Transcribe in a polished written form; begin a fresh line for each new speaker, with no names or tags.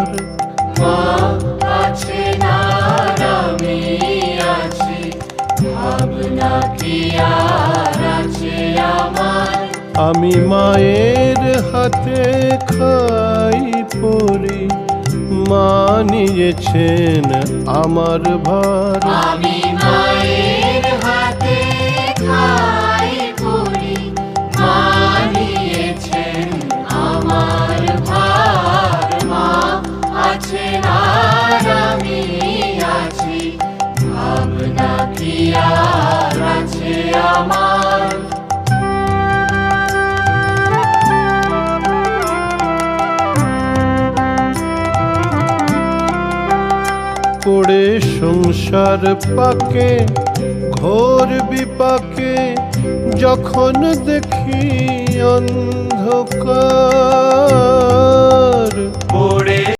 ভার।
মা আছেন আর আমি আছি, ভাবনা কি আর আছে আমার।
আমি মায়ের হাতে খাই পড়ি, মা নিয়েছেন আমার ভার।
আমি মায়ের হাতে খাই পড়ি, মা নিয়েছেন আমার ভার। মা আছেন আর আমি আছি, ভাবনা কি আর আছে আমার।
পড়ে সংসার পাকে ঘোর বিপাকে, যখন দেখি অন্ধকার